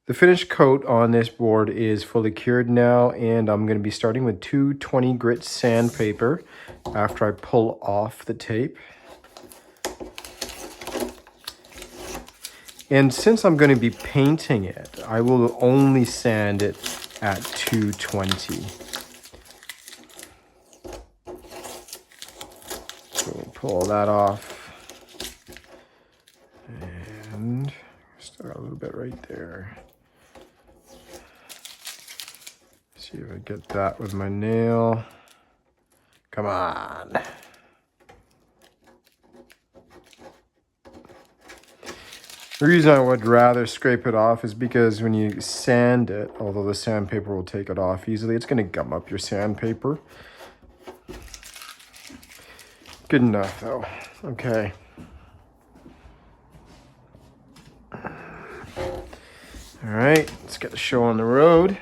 The finished coat on this board is fully cured now, and I'm going to be starting with 220 grit sandpaper after I pull off the tape. And since I'm going to be painting it, I will only sand it at 220. So we'll pull that off. And still got a little bit right there. See if I get that with my nail. Come on. The reason I would rather scrape it off is because when you sand it, although the sandpaper will take it off easily, it's going to gum up your sandpaper. Good enough though. Okay. All right, let's get the show on the road.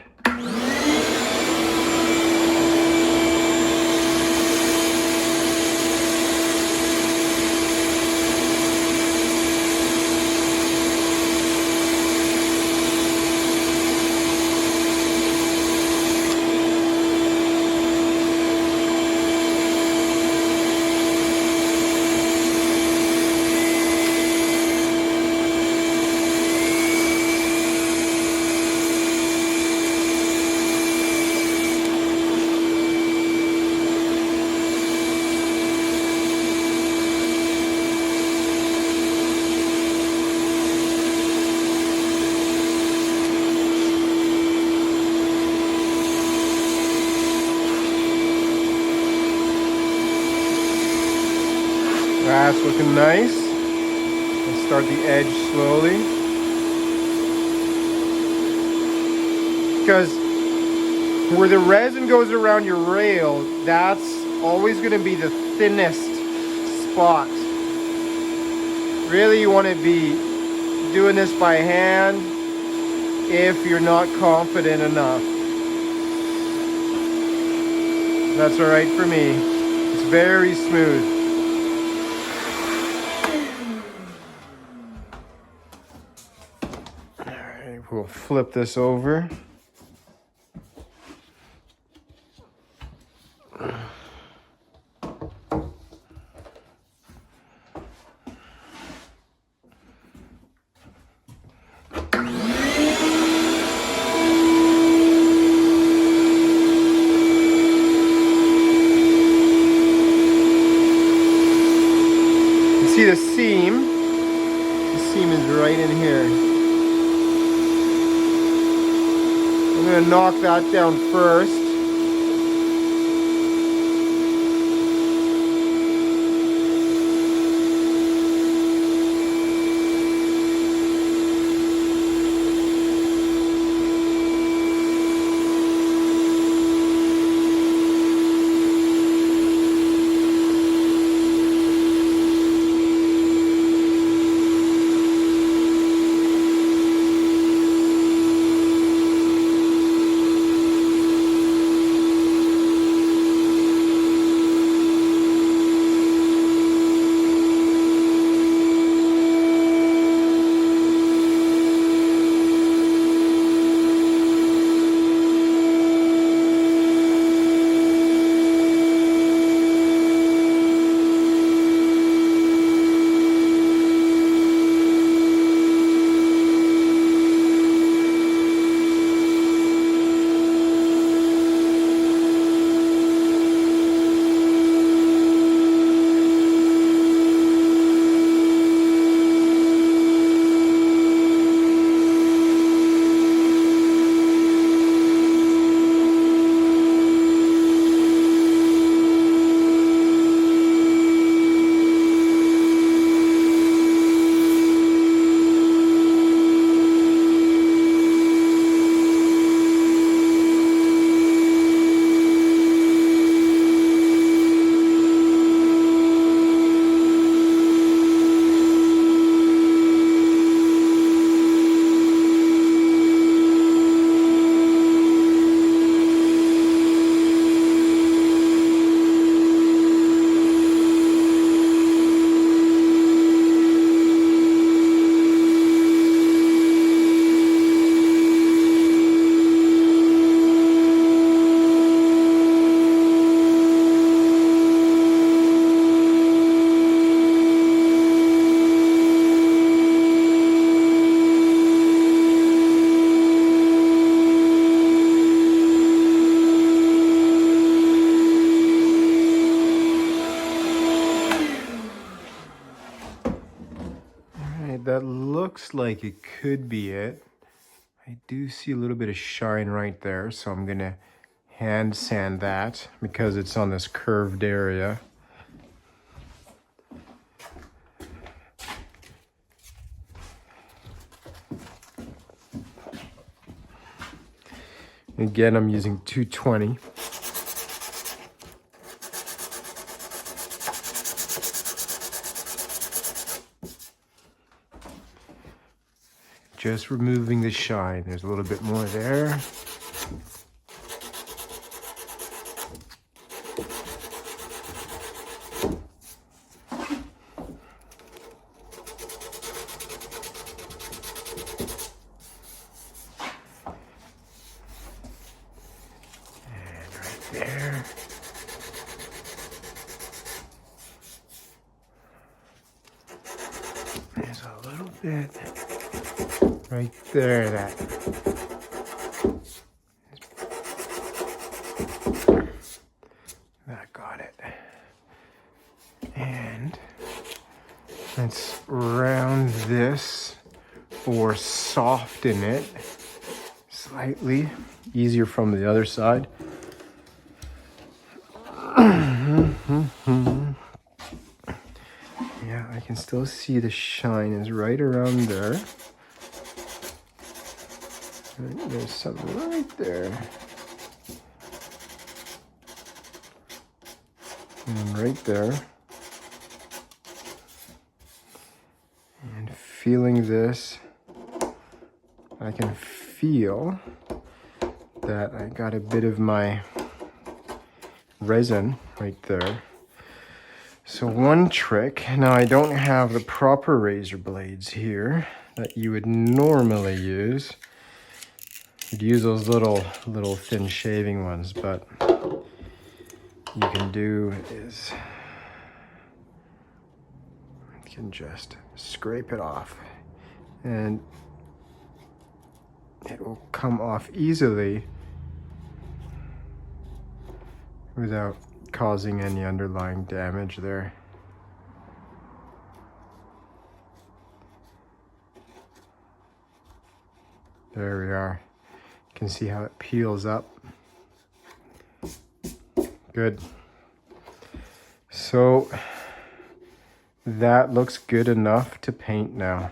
That's looking nice. Let's start the edge slowly. Because where the resin goes around your rail, that's always going to be the thinnest spot. Really, you want to be doing this by hand if you're not confident enough. That's all right for me. It's very smooth. We'll flip this over. You see the seam? The seam is right in here. I'm going to knock that down first. looks like it could be it. I do see a little bit of shine right there, so I'm gonna hand sand that because it's on this curved area. Again, I'm using 220. Just removing the shine. There's a little bit more there. And right there. There's a little bit right there. That got it. And let's round this or soften it slightly. Easier from the other side. Yeah, I can still see the shine is right around there. There's something right there. And right there. And feeling this, I can feel that I got a bit of my resin right there. So one trick, now I don't have the proper razor blades here that you would normally use. You'd use those little thin shaving ones, but you can do is you can just scrape it off and it will come off easily without causing any underlying damage there. There we are. You can see how it peels up. Good. So that looks good enough to paint now.